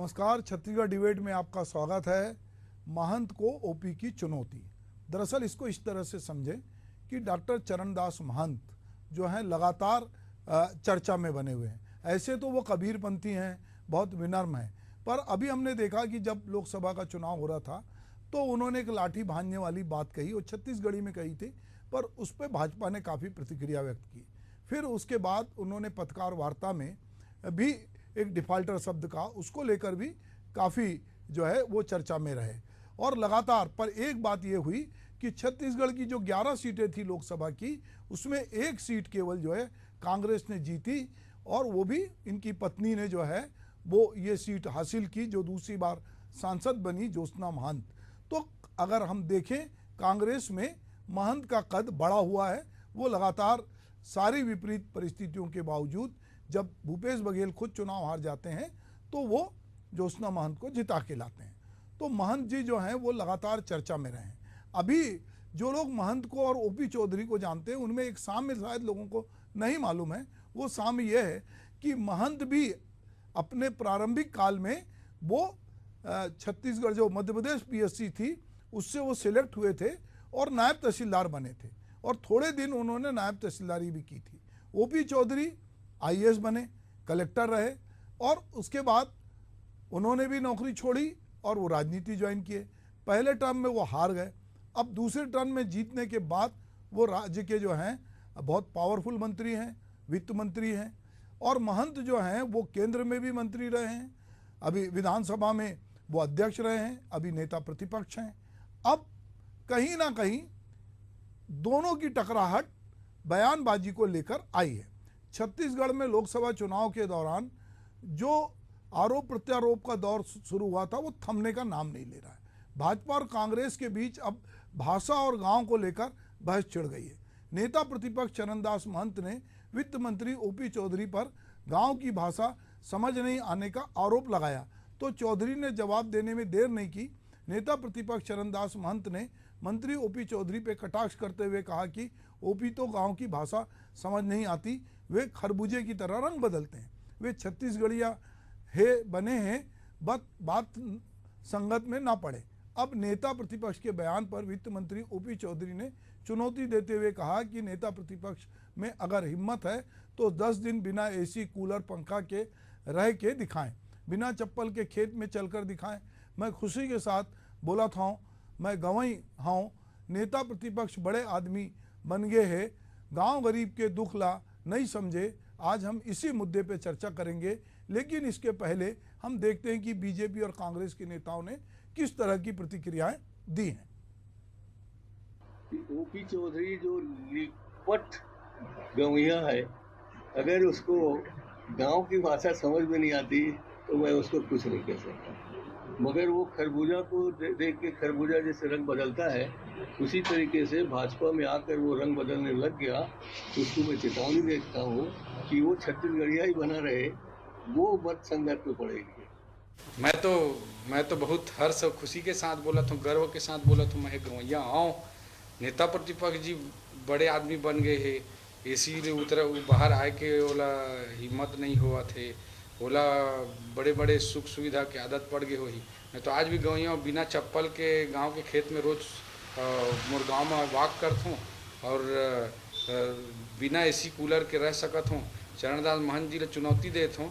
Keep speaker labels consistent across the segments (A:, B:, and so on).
A: नमस्कार, छत्तीसगढ़ डिबेट में आपका स्वागत है। महंत को ओपी की चुनौती। दरअसल इसको इस तरह से समझें कि डॉक्टर चरणदास महंत जो हैं लगातार चर्चा में बने हुए हैं। ऐसे तो वो कबीरपंथी हैं, बहुत विनम्र हैं, पर अभी हमने देखा कि जब लोकसभा का चुनाव हो रहा था तो उन्होंने एक लाठी भांजने वाली बात कही और छत्तीसगढ़ी में कही थी, पर उस पर भाजपा ने काफ़ी प्रतिक्रिया व्यक्त की। फिर उसके बाद उन्होंने पत्रकार वार्ता में भी एक डिफाल्टर शब्द का, उसको लेकर भी काफ़ी जो है वो चर्चा में रहे। और लगातार पर एक बात ये हुई कि छत्तीसगढ़ की जो 11 सीटें थी लोकसभा की, उसमें एक सीट केवल जो है कांग्रेस ने जीती, और वो भी इनकी पत्नी ने जो है वो ये सीट हासिल की, जो दूसरी बार सांसद बनी, ज्योत्सना महंत। तो अगर हम देखें कांग्रेस में महंत का कद बढ़ा हुआ है। वो लगातार सारी विपरीत परिस्थितियों के बावजूद जब भूपेश बघेल खुद चुनाव हार जाते हैं तो वो ज्योत्सना महंत को जिता के लाते हैं। तो महंत जी जो हैं वो लगातार चर्चा में रहे हैं। अभी जो लोग महंत को और ओपी चौधरी को जानते हैं उनमें एक साम्य शायद लोगों को नहीं मालूम है। वो साम्य ये है कि महंत भी अपने प्रारंभिक काल में वो छत्तीसगढ़ जो मध्य प्रदेश पीएससी थी उससे वो सिलेक्ट हुए थे और नायब तहसीलदार बने थे, और थोड़े दिन उन्होंने नायब तहसीलदारी भी की थी। ओपी चौधरी आईएएस बने, कलेक्टर रहे, और उसके बाद उन्होंने भी नौकरी छोड़ी और वो राजनीति ज्वाइन किए। पहले टर्म में वो हार गए, अब दूसरे टर्म में जीतने के बाद वो राज्य के जो हैं बहुत पावरफुल मंत्री हैं, वित्त मंत्री हैं, और महंत जो हैं वो केंद्र में भी मंत्री रहे हैं, अभी विधानसभा में वो अध्यक्ष रहे हैं, अभी नेता प्रतिपक्ष हैं। अब कहीं ना कहीं दोनों की टकराहट बयानबाजी को लेकर आई है। छत्तीसगढ़ में लोकसभा चुनाव के दौरान जो आरोप प्रत्यारोप का दौर शुरू हुआ था वो थमने का नाम नहीं ले रहा है। भाजपा और कांग्रेस के बीच अब भाषा और गांव को लेकर बहस छिड़ गई है। नेता प्रतिपक्ष चरणदास महंत ने वित्त मंत्री ओपी चौधरी पर गांव की भाषा समझ नहीं आने का आरोप लगाया, तो चौधरी ने जवाब देने में देर नहीं की। नेता प्रतिपक्ष चरणदास महंत ने मंत्री ओपी चौधरी पे कटाक्ष करते हुए कहा कि ओपी तो गांव की भाषा समझ नहीं आती, वे खरबूजे की तरह रंग बदलते हैं, वे छत्तीसगढ़िया है बने हैं, बात संगत में ना पड़े। अब नेता प्रतिपक्ष के बयान पर वित्त मंत्री ओपी चौधरी ने चुनौती देते हुए कहा कि नेता प्रतिपक्ष में अगर हिम्मत है तो 10 दिन बिना एसी कूलर पंखा के रह के दिखाएं, बिना चप्पल के खेत में चलकर दिखाएं। मैं खुशी के साथ बोला था, मैं गवाही हाँ, नेता प्रतिपक्ष बड़े आदमी बन गए हैं, गांव गरीब के दुख ला नहीं समझे। आज हम इसी मुद्दे पे चर्चा करेंगे, लेकिन इसके पहले हम देखते हैं कि बीजेपी और कांग्रेस के नेताओं ने किस तरह की प्रतिक्रियाएं दी हैं।
B: ओपी चौधरी जो लिपट गवैया है, अगर उसको गांव की भाषा समझ में नहीं आती तो मैं उसको कुछ नहीं कह सकता, मगर वो खरबूजा को देख के खरबूजा जैसे रंग बदलता है, उसी तरीके से भाजपा में आकर वो रंग बदलने लग गया। उसको मैं चेतावनी देता हूँ कि वो छत्तीसगढ़िया ही बना रहे, वो मत संगत में पड़ेगी।
C: मैं तो बहुत हर्ष और खुशी के साथ बोला था, गर्व के साथ बोला था, मैं गवैया आऊँ। नेता प्रतिपक्ष जी बड़े आदमी बन गए है, इसीलिए उतर बाहर आए के ओला हिम्मत नहीं हुआ थे, ओला बड़े बड़े सुख सुविधा की आदत पड़ गई होही। मैं तो आज भी गवैया बिना चप्पल के गांव के खेत में रोज मोर गाँव में वॉक करता हूँ और बिना एसी कूलर के रह सकता हूँ। चरणदास महंत जी ने चुनौती देता हूँ,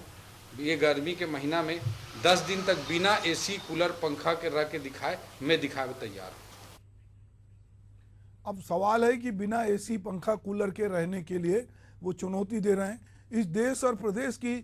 C: ये गर्मी के महीना में 10 दिन तक बिना एसी कूलर पंखा के रह के दिखाए, मैं दिखावे तैयार हूँ।
A: अब सवाल है कि बिना एसी पंखा कूलर के रहने के लिए वो चुनौती दे रहे हैं। इस देश और प्रदेश की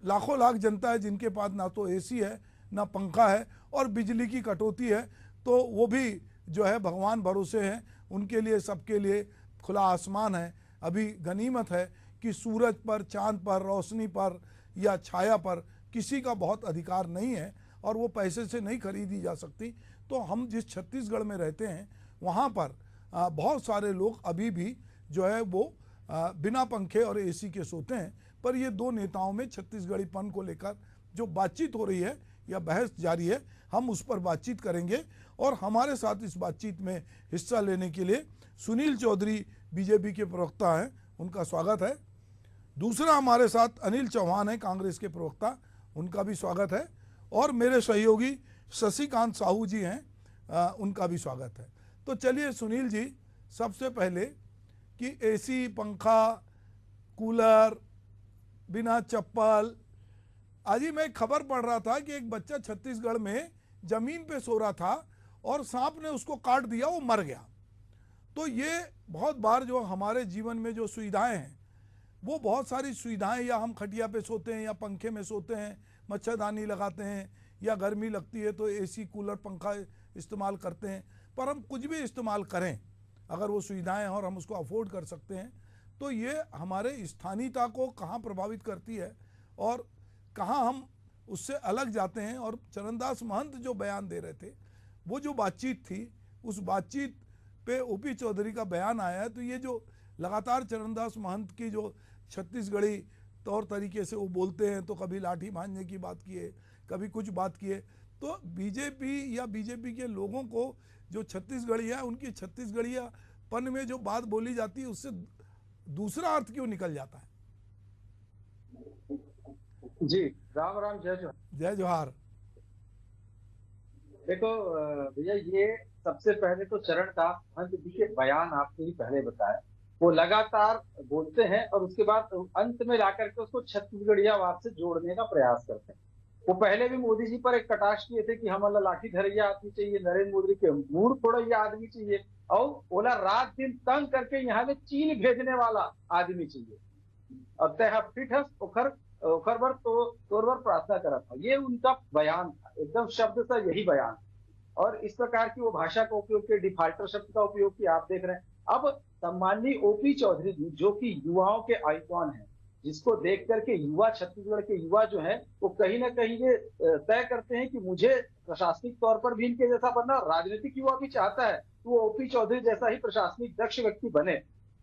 A: लाखों लाख जनता है जिनके पास ना तो एसी है ना पंखा है और बिजली की कटौती है, तो वो भी जो है भगवान भरोसे हैं, उनके लिए सबके लिए खुला आसमान है। अभी गनीमत है कि सूरज पर, चांद पर, रोशनी पर या छाया पर किसी का बहुत अधिकार नहीं है और वो पैसे से नहीं खरीदी जा सकती। तो हम जिस छत्तीसगढ़ में रहते हैं वहाँ पर बहुत सारे लोग अभी भी जो है वो बिना पंखे और एसी के सोते हैं। पर ये दो नेताओं में छत्तीसगढ़ीपन को लेकर जो बातचीत हो रही है या बहस जारी है, हम उस पर बातचीत करेंगे। और हमारे साथ इस बातचीत में हिस्सा लेने के लिए सुनील चौधरी बीजेपी के प्रवक्ता हैं, उनका स्वागत है। दूसरा हमारे साथ अनिल चौहान है, कांग्रेस के प्रवक्ता, उनका भी स्वागत है। और मेरे सहयोगी शशिकांत साहू जी हैं, उनका भी स्वागत है। तो चलिए सुनील जी, सबसे पहले कि एसी, पंखा, कूलर, बिना चप्पल, आज ही मैं एक खबर पढ़ रहा था कि एक बच्चा छत्तीसगढ़ में जमीन पे सो रहा था और सांप ने उसको काट दिया, वो मर गया। तो ये बहुत बार जो हमारे जीवन में जो सुविधाएं हैं, वो बहुत सारी सुविधाएं, या हम खटिया पे सोते हैं या पंखे में सोते हैं, मच्छरदानी लगाते हैं, या गर्मी लगती है तो एसी, कूलर, पंखा इस्तेमाल करते हैं। पर हम कुछ भी इस्तेमाल करें, अगर वो सुविधाएं हैं और हम उसको अफोर्ड कर सकते हैं, तो ये हमारे स्थानीयता को कहाँ प्रभावित करती है और कहाँ हम उससे अलग जाते हैं। और चरणदास महंत जो बयान दे रहे थे, वो जो बातचीत थी, उस बातचीत पे ओपी चौधरी का बयान आया है। तो ये जो लगातार चरणदास महंत की जो छत्तीसगढ़ी तौर तरीके से वो बोलते हैं, तो कभी लाठी भांजने की बात किए, कभी कुछ बात किए, तो बीजेपी या बीजेपी के लोगों को जो छत्तीसगढ़ी है, उनकी छत्तीसगढ़ियापन में जो बात बोली जाती है, उससे दूसरा अर्थ क्यों निकल जाता है?
D: जी, राम राम, जय जोहार।
A: जय जोहार।
D: देखो भैया, ये सबसे पहले तो चरणदास महंत जी के बयान आपने ही पहले बताया, वो लगातार बोलते हैं और उसके बाद अंत में लाकर के उसको छत्तीसगढ़ियावाद से जोड़ने का प्रयास करते हैं। वो पहले भी मोदी जी पर एक कटाक्ष किए थे कि हमारा लाठी धरैया आदमी चाहिए, नरेंद्र मोदी के मूड थोड़ा ये आदमी चाहिए, और बोला रात दिन तंग करके यहाँ में चीन भेजने वाला आदमी चाहिए, और तय फिट है ओखर भर तो तोरवर प्रार्थना करा था। ये उनका बयान था, एकदम शब्द सा यही बयान। और इस प्रकार की वो भाषा का उपयोग किया, डिफाल्टर शब्द का उपयोग किया, आप देख रहे हैं। अब सम्माननीय ओपी चौधरी जी, जो कि युवाओं के आइकॉन हैं, जिसको देख करके युवा, छत्तीसगढ़ के युवा जो है, वो कहीं ना कहीं ये तय करते हैं कि मुझे प्रशासनिक तौर पर भी इनके जैसा बनना, राजनीतिक युवा भी चाहता है तो वो ओपी चौधरी जैसा ही प्रशासनिक दक्ष व्यक्ति बने।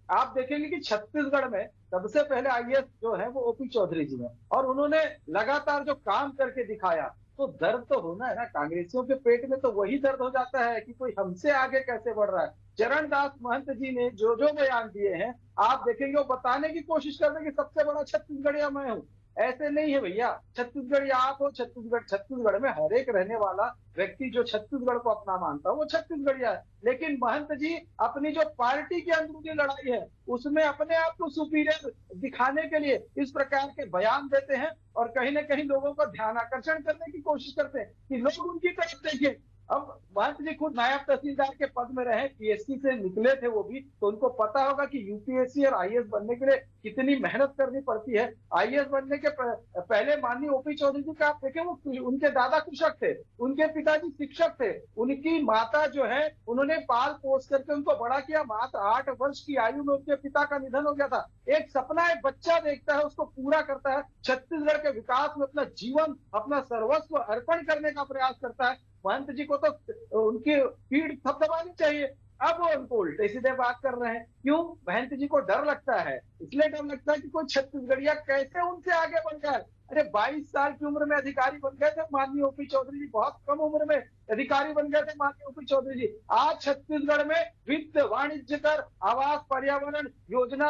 D: आप देखेंगे कि छत्तीसगढ़ में सबसे पहले आईएएस जो है वो ओपी चौधरी जी हैं, और उन्होंने लगातार जो काम करके दिखाया, तो दर्द तो होना है ना, कांग्रेसियों के पेट में तो वही दर्द हो जाता है कि कोई हमसे आगे कैसे बढ़ रहा है। चरणदास महंत जी ने जो जो बयान दिए हैं, आप देखेंगे वो बताने की कोशिश कर रहे हैं कि सबसे बड़ा छत्तीसगढ़िया मैं हूँ। ऐसे नहीं है भैया, छत्तीसगढ़ आप हो, छत्तीसगढ़ में हर एक रहने वाला व्यक्ति जो छत्तीसगढ़ को अपना मानता है वो छत्तीसगढ़िया है। लेकिन महंत जी अपनी जो पार्टी की अंदरूनी लड़ाई है, उसमें अपने आप को सुपीरियर दिखाने के लिए इस प्रकार के बयान देते हैं, और कहीं ना कहीं लोगों का ध्यान आकर्षण करने की कोशिश करते हैं कि लोग उनकी तरफ देखें। अब महंत जी खुद नायब तहसीलदार के पद में रहे, पीएससी से निकले थे वो भी, तो उनको पता होगा कि यूपीएससी और आईएएस बनने के लिए कितनी मेहनत करनी पड़ती है। आईएएस बनने के पहले माननीय ओपी चौधरी जी का आप देखें, वो उनके दादा कृषक थे, उनके पिताजी शिक्षक थे, उनकी माता जो है उन्होंने पाल पोस करके उनको बड़ा किया। मात्र 8 वर्ष की आयु में उनके पिता का निधन हो गया था। एक सपना एक बच्चा देखता है, उसको पूरा करता है, छत्तीसगढ़ के विकास में अपना जीवन, अपना सर्वस्व अर्पण करने का प्रयास करता है। महंत जी को तो उनकी पीठ थपथपानी चाहिए। अब वो उनको उल्टे सीधे बात कर रहे हैं। क्यों? महंत जी को डर लगता है, इसलिए डर लगता है कि कोई छत्तीसगढ़िया कैसे उनसे आगे बढ़ जाए। अरे 22 साल की उम्र में अधिकारी बन गए थे माननीय ओपी चौधरी जी, बहुत कम उम्र में अधिकारी बन गए थे माननीय ओपी चौधरी जी। आज छत्तीसगढ़ में वित्त, वाणिज्य कर, आवास, पर्यावरण, योजना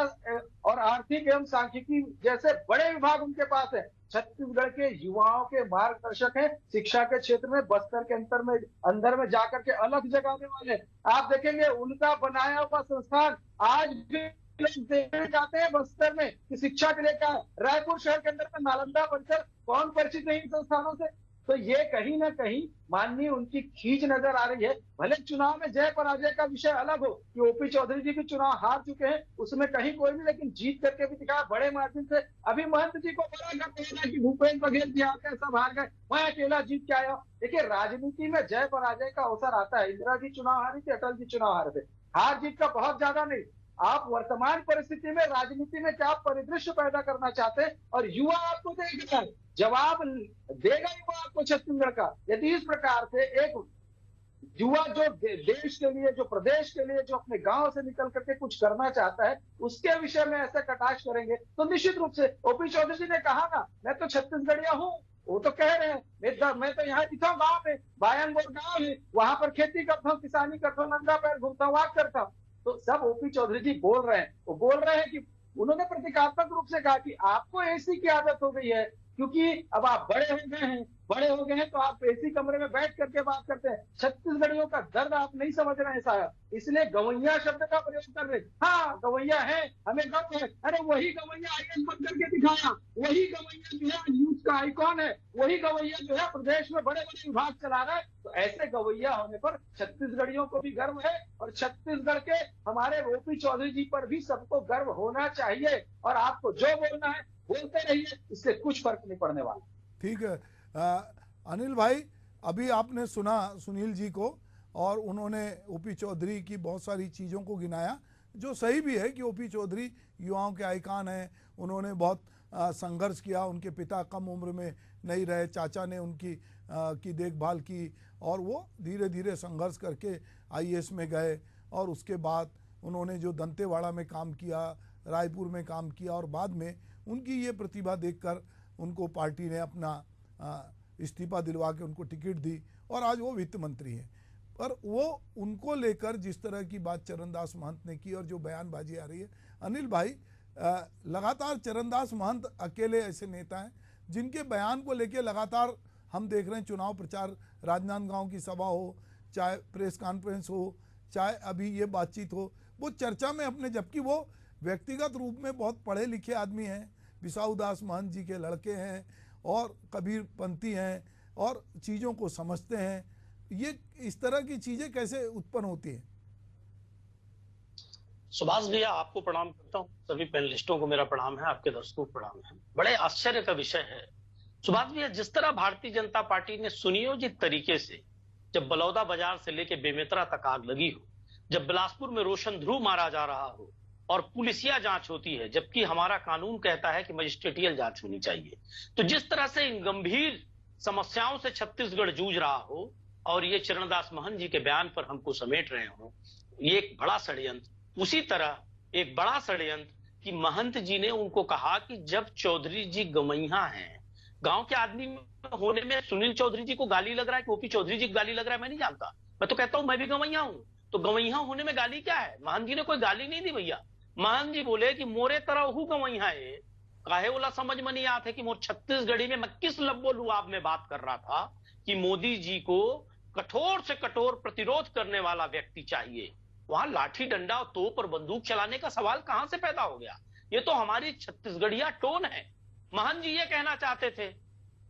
D: और आर्थिक एवं सांख्यिकी जैसे बड़े विभाग उनके पास है। छत्तीसगढ़ के युवाओं के मार्गदर्शक हैं, शिक्षा के क्षेत्र में बस्तर के अंदर में जाकर के अलग जगाने वाले। आप देखेंगे उनका बनाया हुआ संस्थान आज भी लोग देखने जाते हैं बस्तर में कि शिक्षा के लिए क्या है। रायपुर शहर के अंदर में नालंदा बनकर कौन परिचित है इन संस्थानों से? तो ये कहीं ना कहीं माननीय उनकी खींच नजर आ रही है। भले चुनाव में जय पराजय का विषय अलग हो कि ओपी चौधरी जी भी चुनाव हार चुके हैं, उसमें कहीं कोई नहीं, लेकिन जीत करके भी दिखाया बड़े मार्जिन से। अभी महंत जी को बड़ा कहना कि भूपेन्द्र बघेल जी आके सब हार गए, मैं अकेला जीत के आया। देखिए, राजनीति में जय पराजय का अवसर आता है। इंदिरा जी चुनाव हारी थी, अटल जी चुनाव हारे थे, हार जीत का बहुत ज्यादा नहीं। आप वर्तमान परिस्थिति में राजनीति में क्या परिदृश्य पैदा करना चाहते हैं, और युवा आपको देगा जवाब देगा युवा आपको छत्तीसगढ़ का। यदि इस प्रकार से एक युवा जो देश के लिए, जो प्रदेश के लिए, जो अपने गांव से निकल करके कुछ करना चाहता है, उसके विषय में ऐसे कटाक्ष करेंगे तो निश्चित रूप से ओपी चौधरी जी ने कहा ना, मैं तो छत्तीसगढ़िया हूँ, वो तो कह रहे हैं मैं तो यहाँ दिखा हूँ गाँव में, बायनगोर गाँव है, वहां पर खेती करता हूँ, किसानी करता हूँ, नंगा पैर घूमता हूँ, वाक करता हूँ। तो सब ओपी चौधरी जी बोल रहे हैं। वो बोल रहे हैं कि उन्होंने प्रतीकात्मक रूप से कहा कि आपको एसी की आदत हो गई है, क्योंकि अब आप बड़े हो गए हैं, बड़े हो गए हैं तो आप एसी कमरे में बैठ करके बात करते हैं। छत्तीसगढ़ियों का दर्द आप नहीं समझ रहे हैं साहब, इसलिए गवैया शब्द का प्रयोग कर रहे। हाँ गवैया है, हमें गर्व है। अरे वही गवैया आईएएस बन करके दिखाया, वही गवैया जो है न्यूज का आइकॉन है, वही गवैया जो है प्रदेश में बड़े बड़े विभाग चला रहा है। तो ऐसे गवैया होने पर छत्तीसगढ़ियों को भी गर्व है, और छत्तीसगढ़ के हमारे ओपी चौधरी जी पर भी सबको गर्व होना चाहिए। और आपको जो बोलना है बोलते रहिए, इससे कुछ फर्क नहीं पड़ने वाला।
A: ठीक है। अनिल भाई, अभी आपने सुना सुनील जी को, और उन्होंने ओपी चौधरी की बहुत सारी चीज़ों को गिनाया, जो सही भी है कि ओपी चौधरी युवाओं के आइकान हैं। उन्होंने बहुत संघर्ष किया, उनके पिता कम उम्र में नहीं रहे, चाचा ने उनकी की देखभाल की, और वो धीरे धीरे संघर्ष करके आईएएस में गए। और उसके बाद उन्होंने जो दंतेवाड़ा में काम किया, रायपुर में काम किया, और बाद में उनकी ये प्रतिभा देखकर उनको पार्टी ने अपना इस्तीफा दिलवा के उनको टिकट दी, और आज वो वित्त मंत्री हैं। पर वो उनको लेकर जिस तरह की बात चरणदास महंत ने की और जो बयानबाजी आ रही है, अनिल भाई, लगातार चरणदास महंत अकेले ऐसे नेता हैं जिनके बयान को लेकर लगातार हम देख रहे हैं, चुनाव प्रचार, राजनांदगांव की सभा हो, चाहे प्रेस कॉन्फ्रेंस हो, चाहे अभी ये बातचीत हो, वो चर्चा में अपने, जबकि वो व्यक्तिगत रूप में बहुत पढ़े लिखे आदमी हैं, बिसाऊ दास महंत जी के लड़के हैं और कबीरपंथी हैं और चीज़ों को समझते हैं। ये इस तरह की चीज़ें कैसे उत्पन्न होती हैं?
E: सुभाष भैया, आपको प्रणाम करता हूँ, सभी पैनलिस्टों को मेरा प्रणाम है, आपके दर्शकों को प्रणाम है। बड़े आश्चर्य का विषय है सुभाष भैया, जिस तरह भारतीय जनता पार्टी ने सुनियोजित तरीके से, जब बलौदा बाजार से लेकर बेमेतरा तक आग लगी हो, जब बिलासपुर में रोशन ध्रुव मारा जा रहा हो और पुलिसिया जांच होती है, जबकि हमारा कानून कहता है कि मजिस्ट्रेटियल जांच होनी चाहिए, तो जिस तरह से इन गंभीर समस्याओं से छत्तीसगढ़ जूझ रहा हो और ये चरणदास महंत जी के बयान पर हमको समेट रहे हो, ये एक बड़ा षड्यंत्र। उसी तरह एक बड़ा षड्यंत्र कि महंत जी ने उनको कहा कि जब चौधरी जी गवैया हैं, गांव के आदमी होने में सुनील चौधरी जी को गाली लग रहा है कि ओपी चौधरी जी को गाली लग रहा है, मैं नहीं जानता। मैं तो कहता हूं मैं भी गवैया हूं, तो गवैया होने में गाली क्या है? महंत जी ने कोई गाली नहीं दी भैया। महंत जी बोले कि मोरे तरह हूं गवैया है, काहे वाला समझ में नहीं आते कि मोर छत्तीसगढ़ी में मैं किस लब्बो लुआब में बात कर रहा था कि मोदी जी को कठोर से कठोर प्रतिरोध करने वाला व्यक्ति चाहिए। वहां लाठी डंडा और तोप और बंदूक चलाने का सवाल कहां से पैदा हो गया? ये तो हमारी छत्तीसगढ़िया टोन है। महंत जी ये कहना चाहते थे।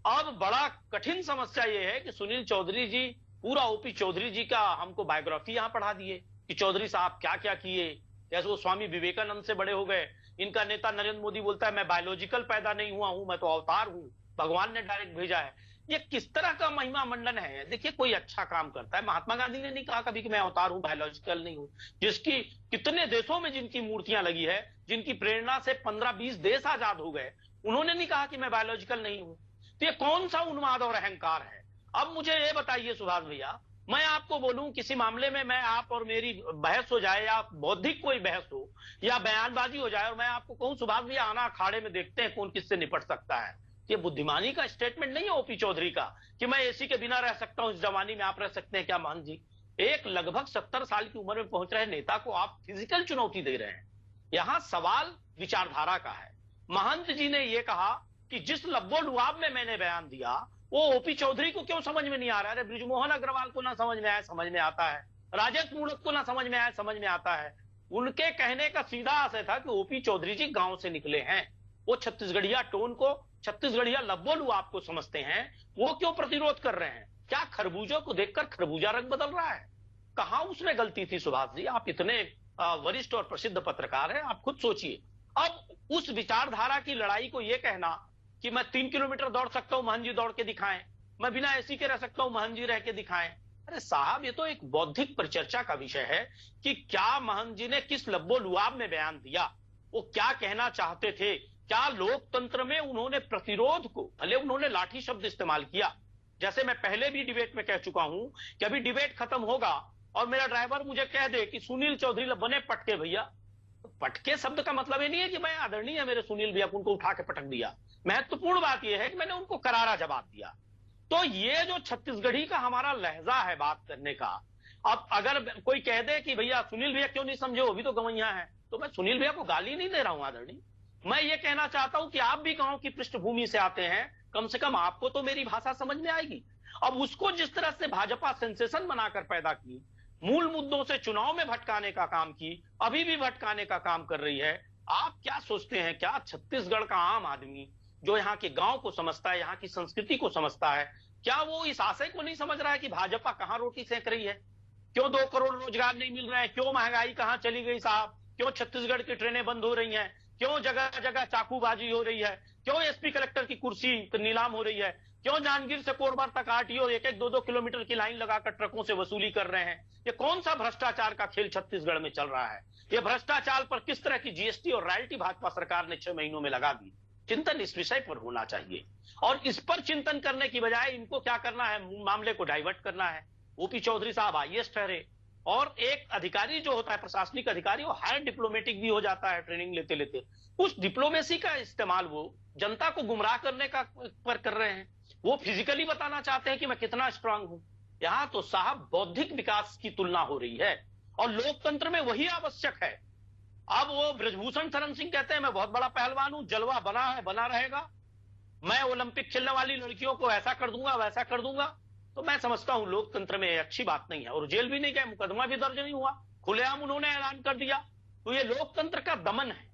E: अब बड़ा कठिन समस्या ये है कि सुनील चौधरी जी पूरा ओपी चौधरी जी का हमको बायोग्राफी यहां पढ़ा दिए कि चौधरी साहब क्या क्या किए, कैसे वो स्वामी विवेकानंद से बड़े हो गए। इनका नेता नरेंद्र मोदी बोलता है मैं बायोलॉजिकल पैदा नहीं हुआ हूं, मैं तो अवतार हूं, भगवान ने डायरेक्ट भेजा है। ये किस तरह का महिमा मंडन है? देखिए, कोई अच्छा काम करता है, महात्मा गांधी ने नहीं कहा कभी कि मैं अवतार हूं, बायोलॉजिकल नहीं हूं। जिसकी कितने देशों में जिनकी मूर्तियां लगी है, जिनकी प्रेरणा से 15-20 देश आजाद हो गए, उन्होंने नहीं कहा कि मैं बायोलॉजिकल नहीं हूं। तो ये कौन सा उन्माद और अहंकार है? अब मुझे ये बताइए सुभाष भैया, मैं आपको बोलूं किसी मामले में मैं आप और मेरी बहस हो जाए या बौद्धिक कोई बहस हो या बयानबाजी हो जाए और मैं आपको कहूं सुभाष भैया आना अखाड़े में देखते हैं कौन किससे निपट सकता है। ये बुद्धिमानी का स्टेटमेंट नहीं है ओपी चौधरी का कि मैं एसी के बिना रह सकता हूं, इस जवानी में आप रह सकते हैं क्या महंत जी? एक लगभग 70 साल की उम्र में पहुंच रहे नेता को आप फिजिकल चुनौती दे रहे हैं। यहां सवाल विचारधारा का है। महंत जी ने यह कहा कि जिस लब्बो लुआब में मैंने बयान दिया वो ओपी चौधरी को क्यों समझ में नहीं आ रहा है? बृजमोहन अग्रवाल को ना समझ में आया, समझ में आता है। राजेश मूणत को ना समझ में आया, समझ में आता है। उनके कहने का सीधा आशय था कि ओपी चौधरी जी गांव से निकले हैं, वो छत्तीसगढ़िया टोन को, छत्तीसगढ़िया लब्बो लुआब को समझते हैं, वो क्यों प्रतिरोध कर रहे हैं? क्या खरबूजों को देखकर खरबूजा रंग बदल रहा है? कहां उसमें गलती थी सुभाष जी? आप इतने वरिष्ठ और प्रसिद्ध पत्रकार हैं, आप खुद सोचिए। अब उस विचारधारा की लड़ाई को यह कहना कि मैं 3 किलोमीटर दौड़ सकता हूं, महंत जी दौड़ के दिखाएं, मैं बिना एसी के रह सकता हूं, महंत जी रह के दिखाएं। अरे साहब, ये तो एक बौद्धिक परिचर्चा का विषय है कि क्या महंत जी ने किस लब्बो लुआब में बयान दिया, वो क्या कहना चाहते थे। क्या लोकतंत्र में उन्होंने प्रतिरोध को, भले उन्होंने लाठी शब्द इस्तेमाल किया, जैसे मैं पहले भी डिबेट में कह चुका हूं कि अभी डिबेट खत्म होगा और मेरा ड्राइवर मुझे कह दे कि सुनील चौधरी बने पटके भैया, तो पटके शब्द का मतलब ये नहीं है कि मैं आदरणीय मेरे सुनील भैया उनको उठा के पटक दिया। महत्वपूर्ण बात यह है कि मैंने उनको करारा जवाब दिया। तो ये जो छत्तीसगढ़ी का हमारा लहजा है बात करने का, अब अगर कोई कह दे कि भैया सुनील भैया क्यों नहीं समझे, वो भी तो गवैया है, तो मैं सुनील भैया को गाली नहीं दे रहा हूं आदरणीय। मैं ये कहना चाहता हूं कि आप भी गांव की पृष्ठभूमि से आते हैं, कम से कम आपको तो मेरी भाषा समझ में आएगी। अब उसको जिस तरह से भाजपा सेंसेशन बनाकर पैदा की, मूल मुद्दों से चुनाव में भटकाने का काम की, अभी भी भटकाने का काम कर रही है। आप क्या सोचते हैं, क्या छत्तीसगढ़ का आम आदमी जो यहाँ के गांव को समझता है, यहाँ की संस्कृति को समझता है, क्या वो इस आशय को नहीं समझ रहा है कि भाजपा कहां रोटी सेक रही है? क्यों 2 करोड़ रोजगार नहीं मिल रहे हैं? क्यों महंगाई कहां चली गई साहब? क्यों छत्तीसगढ़ की ट्रेनें बंद हो रही हैं? क्यों जगह जगह चाकूबाजी हो रही है? क्यों एसपी कलेक्टर की कुर्सी नीलाम हो रही है? क्यों जांजगीर से कोरबा तक आरटीओ 1-2 किलोमीटर की लाइन लगाकर ट्रकों से वसूली कर रहे हैं? ये कौन सा भ्रष्टाचार का खेल छत्तीसगढ़ में चल रहा है? ये भ्रष्टाचार पर किस तरह की जीएसटी और रॉयल्टी भाजपा सरकार ने 6 महीनों में लगा दी? चिंतन इस विषय पर होना चाहिए, और इस पर चिंतन करने की बजाय इनको क्या करना है, मामले को डाइवर्ट करना है। ओपी चौधरी साहब आईएएस ठहरे, और एक अधिकारी जो होता है प्रशासनिक अधिकारी, वो हायर डिप्लोमेटिक भी हो जाता है ट्रेनिंग लेते लेते। उस डिप्लोमेसी का इस्तेमाल वो जनता को गुमराह करने का पर कर रहे हैं। वो फिजिकली बताना चाहते हैं कि मैं कितना स्ट्रांग हूं। यहां तो साहब बौद्धिक विकास की तुलना हो रही है, और लोकतंत्र में वही आवश्यक है। अब वो ब्रजभूषण शरण सिंह कहते हैं मैं बहुत बड़ा पहलवान हूं, जलवा बना है, बना रहेगा, मैं ओलंपिक खेलने वाली लड़कियों को ऐसा कर दूंगा, वैसा कर दूंगा। तो मैं समझता हूं लोकतंत्र में अच्छी बात नहीं है। और जेल भी नहीं गए, मुकदमा भी दर्ज नहीं हुआ, खुलेआम उन्होंने ऐलान कर दिया। तो ये लोकतंत्र का दमन है।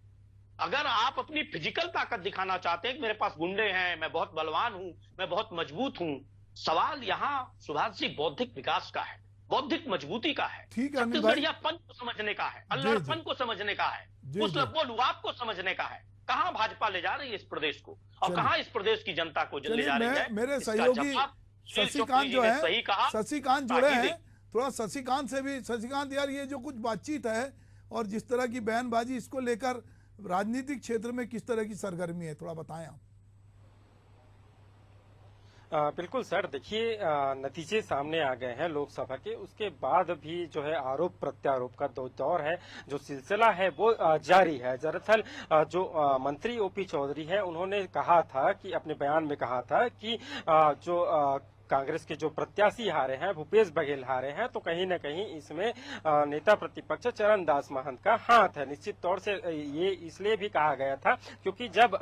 E: अगर आप अपनी फिजिकल ताकत दिखाना चाहते हैं कि मेरे पास गुंडे हैं, मैं बहुत बलवान हूं, मैं बहुत मजबूत हूं, सवाल यहां सुभाष जी बौद्धिक विकास का है, बौद्धिक मजबूती का है,
A: ठीक है
E: छत्तीसगढ़ियापन को समझने का है, अल्लड़पन को समझने का है, उस लुआब को समझने का है। कहां भाजपा ले जा रही है इस प्रदेश को, और कहां इस प्रदेश की जनता को ले जा रही है?
A: मेरे सहयोगी शशिकांत जो है, शशिकांत जुड़े हैं, थोड़ा शशिकांत से भी। शशिकांत यार, ये जो कुछ बातचीत है और जिस तरह की बयानबाजी, इसको लेकर राजनीतिक क्षेत्र में किस तरह की सरगर्मी है, थोड़ा बताएं आप।
F: बिल्कुल सर, देखिए नतीजे सामने आ गए हैं लोकसभा के। उसके बाद भी जो है आरोप प्रत्यारोप का दौर है, जो सिलसिला है वो जारी है। दरअसल जो मंत्री ओपी चौधरी है, उन्होंने कहा था कि अपने बयान में कहा था कि जो कांग्रेस के जो प्रत्याशी हारे हैं, भूपेश बघेल हारे हैं, तो कहीं न कहीं इसमें नेता प्रतिपक्ष चरण दास महंत का हाथ है। निश्चित तौर से ये इसलिए भी कहा गया था क्योंकि जब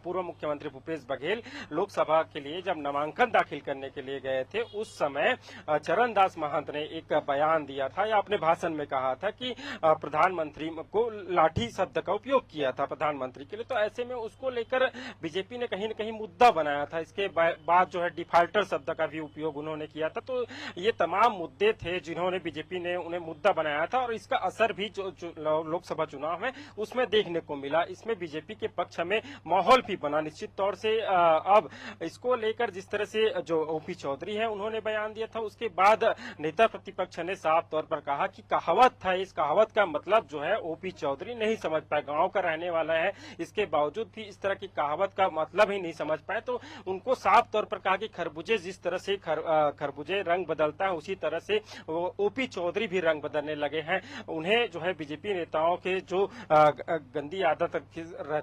F: पूर्व मुख्यमंत्री भूपेश बघेल लोकसभा के लिए जब नामांकन दाखिल करने के लिए गए थे, उस समय चरण दास महंत ने एक बयान दिया था या अपने भाषण में कहा था कि प्रधानमंत्री को लाठी शब्द का उपयोग किया था प्रधानमंत्री के लिए। तो ऐसे में उसको लेकर बीजेपी ने कहीं न कहीं मुद्दा बनाया था। इसके बाद जो है डिफाल्टर शब्द का भी उपयोग उन्होंने किया था। तो ये तमाम मुद्दे थे जिन्होंने बीजेपी ने उन्हें मुद्दा बनाया था, और इसका असर भी जो लोकसभा चुनाव है उसमें देखने को मिला। इसमें बीजेपी के पक्ष में माहौल भी बना निश्चित तौर से। अब इसको लेकर जिस तरह से जो ओपी चौधरी है उन्होंने बयान दिया था, उसके बाद नेता प्रतिपक्ष ने साफ तौर पर कहा कि कहावत था, इस कहावत का मतलब जो है ओपी चौधरी नहीं समझ पाए। गांव का रहने वाला है, इसके बावजूद भी इस तरह की कहावत का मतलब ही नहीं समझ पाए। तो उनको साफ तौर पर कहा कि खरबूजे जिस तरह से खरबूजे रंग बदलता है, उसी तरह से वो ओपी चौधरी भी रंग बदलने लगे हैं। उन्हें जो है बीजेपी नेताओं के जो गंदी आदत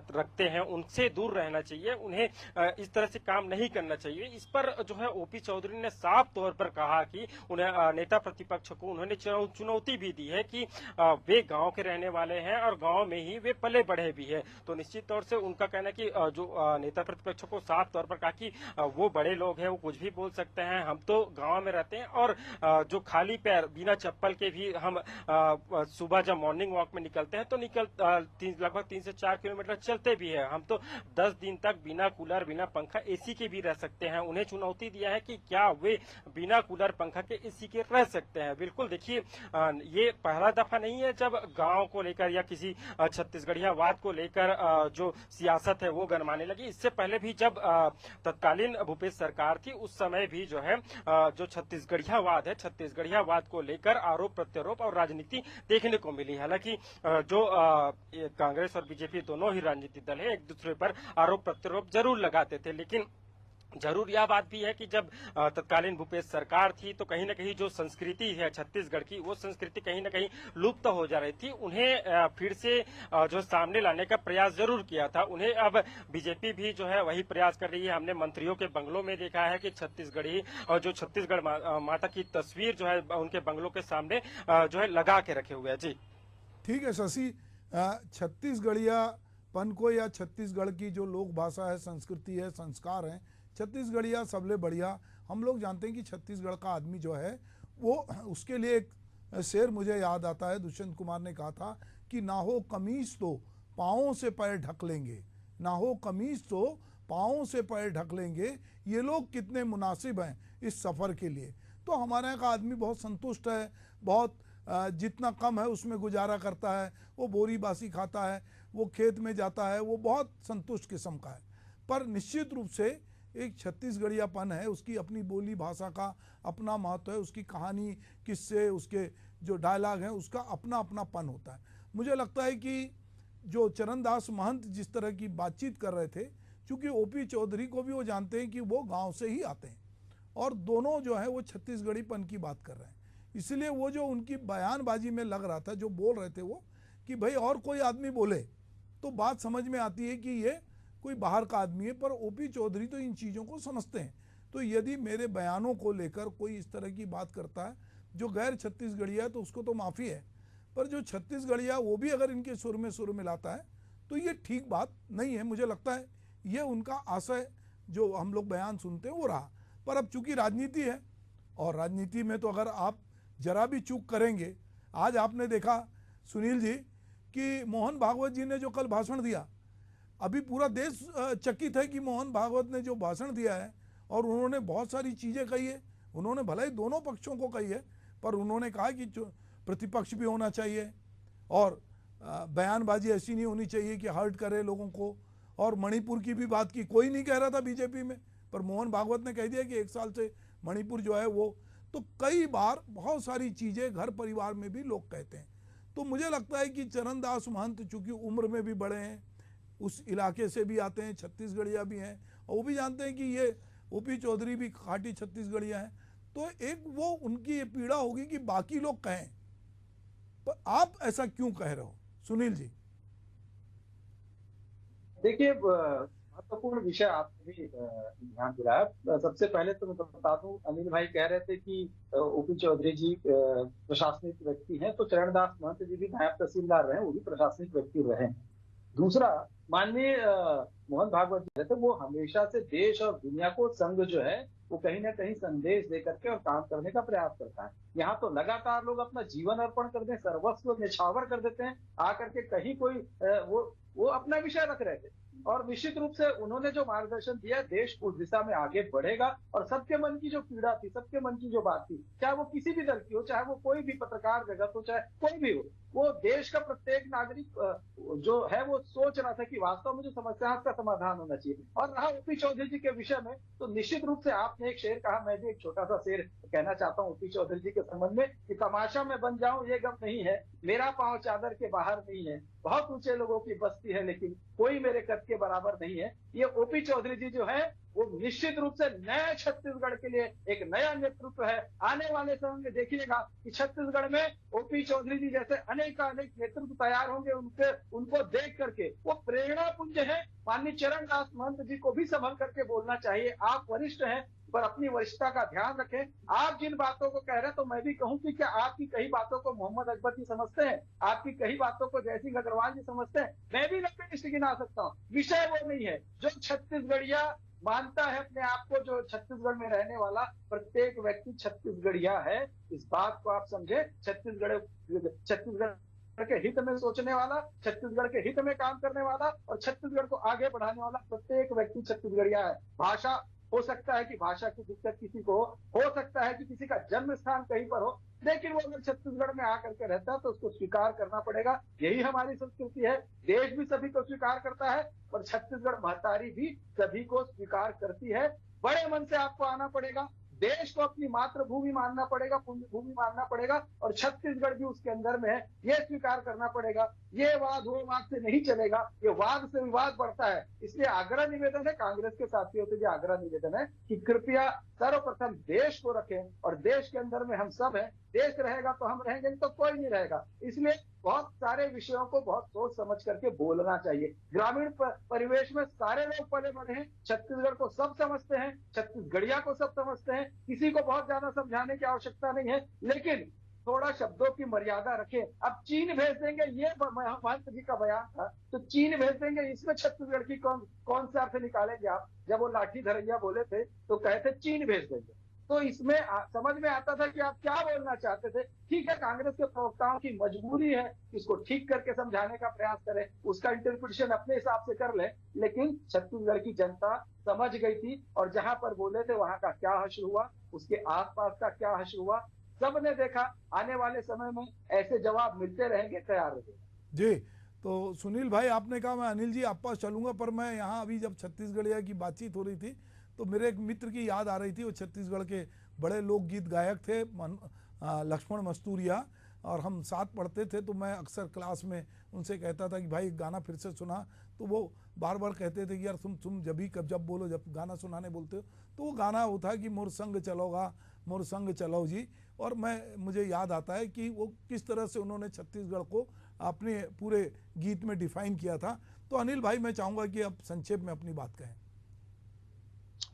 F: रखते हैं उनसे दूर रहना चाहिए, उन्हें इस तरह से काम नहीं करना चाहिए। इस पर जो है ओपी चौधरी ने साफ तौर पर कहा कि उन्हें नेता प्रतिपक्ष को उन्होंने चुनौती भी दी है कि वे गांव के रहने वाले हैं और गांव में ही वे पले बढ़े भी है। तो निश्चित तौर से उनका कहना है कि जो नेता प्रतिपक्ष को साफ तौर पर कहा कि वो बड़े लोग हैं, वो कुछ भी बोल सकते हैं, हम तो गांव में रहते हैं और जो खाली पैर बिना चप्पल के भी हम सुबह जब मॉर्निंग वॉक में निकलते हैं तो लगभग 3 से 4 किलोमीटर चलते भी है। हम तो 10 दिन तक बिना कूलर, बिना पंखा, एसी के भी रह सकते हैं। उन्हें चुनौती दिया है कि क्या वे बिना कूलर, पंखा के, एसी के रह सकते हैं। बिल्कुल देखिए, ये पहला दफा नहीं है जब गांव को लेकर या किसी छत्तीसगढ़ियावाद को लेकर जो सियासत है वो गरमाने लगी। इससे पहले भी जब तत्कालीन भूपेश सरकार थी, उस समय भी जो है जो छत्तीसगढ़ियावाद है, छत्तीसगढ़ियावाद को लेकर आरोप प्रत्यारोप और राजनीति देखने को मिली। हालांकि जो कांग्रेस और बीजेपी दोनों ही राजनीतिक दल है, एक दूसरे पर आरोप प्रत्यारोप जरूर लगाते थे, लेकिन जरूर यह बात भी है कि जब तत्कालीन भूपेश सरकार थी तो कहीं न कहीं जो संस्कृति है छत्तीसगढ़ की, वो संस्कृति कहीं न कहीं लुप्त हो जा रही थी। उन्हें फिर से जो सामने लाने का प्रयास जरूर किया था। उन्हें अब बीजेपी भी जो है वही प्रयास कर रही है। हमने मंत्रियों के बंगलों में देखा है कि छत्तीसगढ़ी और जो छत्तीसगढ़ माता की तस्वीर जो है उनके बंगलों के सामने जो है लगा के रखे हुए हैं। जी
A: ठीक है शशि, छत्तीसगढ़िया पन को या छत्तीसगढ़ की जो लोक भाषा है, संस्कृति है, संस्कार हैं, छत्तीसगढ़िया सबले बढ़िया। हम लोग जानते हैं कि छत्तीसगढ़ का आदमी जो है वो, उसके लिए एक शेर मुझे याद आता है, दुष्यंत कुमार ने कहा था कि ना हो कमीज तो पाँवों से पैर ढक लेंगे, ना हो कमीज तो पाँवों से पैर ढक लेंगे, ये लोग कितने मुनासिब हैं इस सफ़र के लिए। तो हमारे यहाँ का आदमी बहुत संतुष्ट है, बहुत जितना कम है उसमें गुजारा करता है, वो बोरी बासी खाता है, वो खेत में जाता है, वो बहुत संतुष्ट किस्म का है। पर निश्चित रूप से एक छत्तीसगढ़ियापन है, उसकी अपनी बोली भाषा का अपना महत्व है, उसकी कहानी, किस्से, उसके जो डायलॉग हैं, उसका अपना अपनापन होता है। मुझे लगता है कि जो चरणदास महंत जिस तरह की बातचीत कर रहे थे, चूँकि ओपी चौधरी को भी वो जानते हैं कि वो गांव से ही आते हैं और दोनों जो है वो छत्तीसगढ़ीपन की बात कर रहे हैं, इसलिए वो जो उनकी बयानबाजी में लग रहा था, जो बोल रहे थे वो कि भाई और कोई आदमी बोले तो बात समझ में आती है कि ये कोई बाहर का आदमी है, पर ओपी चौधरी तो इन चीज़ों को समझते हैं। तो यदि मेरे बयानों को लेकर कोई इस तरह की बात करता है जो गैर छत्तीसगढ़िया है तो उसको तो माफ़ी है, पर जो छत्तीसगढ़िया वो भी अगर इनके सुर में सुर मिलाता है तो ये ठीक बात नहीं है। मुझे लगता है ये उनका आशय जो हम लोग बयान सुनते हैं वो रहा। पर अब चूंकि राजनीति है और राजनीति में तो अगर आप जरा भी चूक करेंगे, आज आपने देखा सुनील जी कि मोहन भागवत जी ने जो कल भाषण दिया, अभी पूरा देश चकित है कि मोहन भागवत ने जो भाषण दिया है और उन्होंने बहुत सारी चीज़ें कही है। उन्होंने भले ही दोनों पक्षों को कही है, पर उन्होंने कहा कि प्रतिपक्ष भी होना चाहिए और बयानबाजी ऐसी नहीं होनी चाहिए कि हर्ट करे लोगों को। और मणिपुर की भी बात की, कोई नहीं कह रहा था बीजेपी में, पर मोहन भागवत ने कह दिया कि 1 साल से मणिपुर जो है वो। तो कई बार बहुत सारी चीज़ें घर परिवार में भी लोग कहते हैं। तो मुझे लगता है कि चरणदास महंत चूँकि उम्र में भी बड़े हैं, उस इलाके से भी आते हैं, छत्तीसगढ़िया भी हैं, और वो भी जानते हैं कि ये ओपी चौधरी भी खाटी छत्तीसगढ़िया हैं, तो एक वो उनकी ये पीड़ा होगी कि बाकी लोग कहें, पर आप ऐसा क्यों कह रहे हो सुनील जी?
D: देखिए, महत्वपूर्ण विषय आपने भी ध्यान दिलाया। सबसे पहले तो मैं बता दूं, अनिल भाई कह रहे थे कि ओपी चौधरी जी प्रशासनिक व्यक्ति हैं, तो चरणदास महंत जी भी नायब तहसीलदार रहे, वो भी प्रशासनिक व्यक्ति रहे हैं। दूसरा, माननीय मोहन भागवत जी रहते, वो हमेशा से देश और दुनिया को संघ जो है वो कहीं ना कहीं संदेश दे करके और काम करने का प्रयास करता है। यहाँ तो लगातार लोग अपना जीवन अर्पण कर दें, सर्वस्व निछावर कर देते हैं, आकर के कहीं कोई वो अपना विषय रख रहे थे और निश्चित रूप से उन्होंने जो मार्गदर्शन दिया, देश उस दिशा में आगे बढ़ेगा। और सबके मन की जो पीड़ा थी, सबके मन की जो बात थी, चाहे वो किसी भी दल की हो, चाहे वो कोई भी पत्रकार जगत हो, चाहे कोई भी हो, वो देश का प्रत्येक नागरिक जो है वो सोच रहा था कि वास्तव में जो समस्या है उसका समाधान होना चाहिए। और रहा ओपी चौधरी जी के विषय में, तो निश्चित रूप से आपने एक शेर कहा, मैं भी एक छोटा सा शेर कहना चाहता हूँ ओपी चौधरी जी के संबंध में कि तमाशा में बन जाऊं ये गम नहीं है, मेरा पांव चादर के बाहर नहीं है, बहुत ऊंचे लोगों की बस्ती है लेकिन कोई मेरे कद के बराबर नहीं है। ये ओपी चौधरी जी जो है वो निश्चित रूप से नए छत्तीसगढ़ के लिए एक नया नेतृत्व है। आने वाले समय में देखिएगा कि छत्तीसगढ़ में ओपी चौधरी जी जैसे अनेक नेतृत्व तैयार होंगे, उनको देख करके वो प्रेरणा पुंज है। माननीय चरणदास महंत जी को भी संभल करके बोलना चाहिए। आप वरिष्ठ हैं, पर अपनी वरिष्ठता का ध्यान रखें। आप जिन बातों को कह रहे हैं, तो मैं भी कहूं कि क्या आपकी कई बातों को मोहम्मद अकबर जी समझते हैं, आपकी कई बातों को जयसिंह अग्रवाल जी समझते हैं, मैं भी 90 लिस्ट गिना सकता हूं। विषय वो नहीं है। जो छत्तीसगढ़िया मानता है अपने आप को, जो छत्तीसगढ़ में रहने वाला प्रत्येक व्यक्ति छत्तीसगढ़िया है, इस बात को आप समझे। छत्तीसगढ़ के हित में सोचने वाला, छत्तीसगढ़ के हित में काम करने वाला और छत्तीसगढ़ को आगे बढ़ाने वाला प्रत्येक व्यक्ति छत्तीसगढ़िया है। भाषा हो सकता है कि भाषा की दिक्कत किसी को हो सकता है कि किसी का जन्म स्थान कहीं पर हो, लेकिन वो अगर छत्तीसगढ़ में आकर के रहता है तो उसको स्वीकार करना पड़ेगा। यही हमारी संस्कृति है। देश भी सभी को स्वीकार करता है और छत्तीसगढ़ महतारी भी सभी को स्वीकार करती है। बड़े मन से आपको आना पड़ेगा, देश को अपनी मातृभूमि मानना पड़ेगा, पुण्यभूमि मानना पड़ेगा और छत्तीसगढ़ भी उसके अंदर में है, ये स्वीकार करना पड़ेगा। ये वाद वो वाद से नहीं चलेगा, ये वाद से विवाद बढ़ता है। इसलिए आग्रह निवेदन है, कांग्रेस के साथियों से भी आग्रह निवेदन है कि कृपया सर्वप्रथम देश को रखें और देश के अंदर में हम सब हैं। देश रहेगा तो हम रहेंगे, नहीं तो कोई नहीं रहेगा। इसलिए बहुत सारे विषयों को बहुत सोच समझ करके बोलना चाहिए। ग्रामीण परिवेश में सारे लोग पले बड़े हैं, छत्तीसगढ़ को सब समझते हैं, छत्तीसगढ़िया को सब समझते हैं, किसी को बहुत ज्यादा समझाने की आवश्यकता नहीं है। लेकिन थोड़ा शब्दों की मर्यादा रखें। अब चीन भेज देंगे, ये महंत जी का बयान था, तो चीन भेज देंगे, इसमें छत्तीसगढ़ की कौन से अर्थ निकालेंगे आप? जब वो लाठी धरैया बोले थे तो कहे थे चीन भेज देंगे, तो इसमें समझ में आता था कि आप क्या बोलना चाहते थे। ठीक है, कांग्रेस के प्रवक्ताओं की मजबूरी है, इसको ठीक करके समझाने का प्रयास करें, उसका इंटरप्रिटेशन अपने हिसाब से कर ले, लेकिन छत्तीसगढ़ की जनता समझ गई थी, और जहां पर बोले थे वहां का क्या हश्र हुआ, उसके आसपास का क्या हश्र हुआ, सबने देखा। आने वाले समय में ऐसे जवाब मिलते रहेंगे, तैयार रहिए।
A: जी, तो सुनील भाई आपने कहा मैं अनिल जी आप पास चलूंगा, पर मैं यहाँ अभी जब छत्तीसगढ़िया की बातचीत हो रही थी तो मेरे एक मित्र की याद आ रही थी। वो छत्तीसगढ़ के बड़े लोकगीत गायक थे, लक्ष्मण मस्तूरिया, और हम साथ पढ़ते थे। तो मैं अक्सर क्लास में उनसे कहता था कि भाई गाना फिर से सुना, तो वो बार बार कहते थे कि यार तुम जब बोलो, जब गाना सुनाने बोलते हो तो वो गाना वो था कि मोर संग चलोगा, मोर संग चलो जी। और मुझे याद आता है कि वो किस तरह से उन्होंने छत्तीसगढ़ को अपने पूरे गीत में डिफाइन किया था। तो अनिल भाई मैं चाहूँगा कि अब संक्षेप में अपनी बात कहें।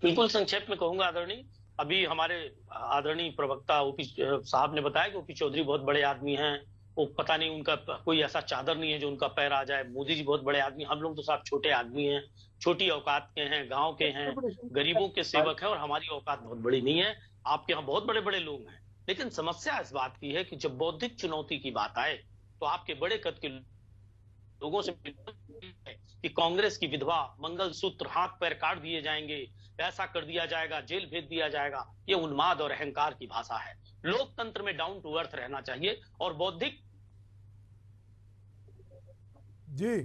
E: बिल्कुल संक्षेप में कहूंगा आदरणीय। अभी हमारे आदरणीय प्रवक्ता ओपी साहब ने बताया कि ओपी चौधरी बहुत बड़े आदमी हैं, वो पता नहीं उनका कोई ऐसा चादर नहीं है जो उनका पैर आ जाए। मोदी जी बहुत बड़े आदमी, हम लोग तो साहब छोटे आदमी हैं, छोटी औकात के हैं, गांव के हैं, गरीबों के सेवक हैं, और हमारी औकात बहुत बड़ी नहीं है। आपके यहाँ बहुत बड़े बड़े लोग हैं, लेकिन समस्या इस बात की है कि जब बौद्धिक चुनौती की बात आए तो आपके बड़े कद के लोगों से कि कांग्रेस की विधवा मंगलसूत्र हाथ पैर काट दिए जाएंगे, ऐसा कर दिया जाएगा, जेल भेज दिया जाएगा, ये उन्माद और अहंकार की भाषा है। लोकतंत्र में डाउन टू अर्थ रहना चाहिए, और बौद्धिक।
A: जी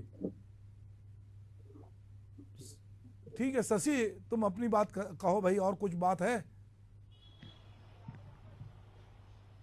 A: ठीक है शशि, तुम अपनी बात कहो भाई, और कुछ बात है?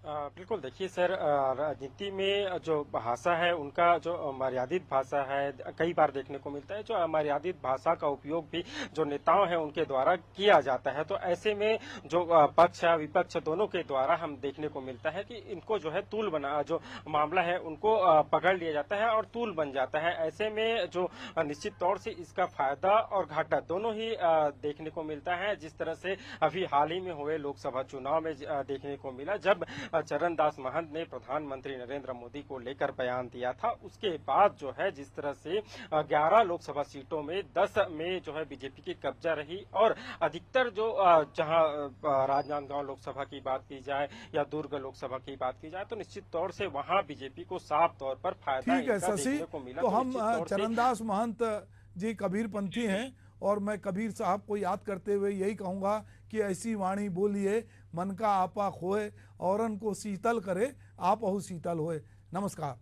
F: बिल्कुल, देखिए सर, राजनीति में जो भाषा है उनका जो मर्यादित भाषा है, कई बार देखने को मिलता है जो अमर्यादित भाषा का उपयोग भी जो नेताओं हैं उनके द्वारा किया जाता है। तो ऐसे में जो पक्ष या विपक्ष दोनों के द्वारा हम देखने को मिलता है कि इनको जो है तूल बना, जो मामला है उनको पकड़ लिया जाता है और तूल बन जाता है। ऐसे में जो निश्चित तौर से इसका फायदा और घाटा दोनों ही देखने को मिलता है। जिस तरह से अभी हाल ही में हुए लोकसभा चुनाव में देखने को मिला, जब चरणदास महंत ने प्रधानमंत्री नरेंद्र मोदी को लेकर बयान दिया था, उसके बाद जो है जिस तरह से 11 लोकसभा सीटों में 10 में जो है बीजेपी की कब्जा रही, और अधिकतर जो जहां राजनांदगांव लोकसभा की बात की जाए या दुर्ग लोकसभा की बात की जाए, तो निश्चित तौर से वहां बीजेपी को साफ तौर पर फायदा देखने को मिला।
A: तो हम चरणदास महंत जी कबीरपंथी हैं, और मैं कबीर साहब को याद करते हुए यही कहूँगा कि ऐसी वाणी बोलिए मन का आपा खोए, औरन को शीतल करे आप अहु शीतल होए। नमस्कार।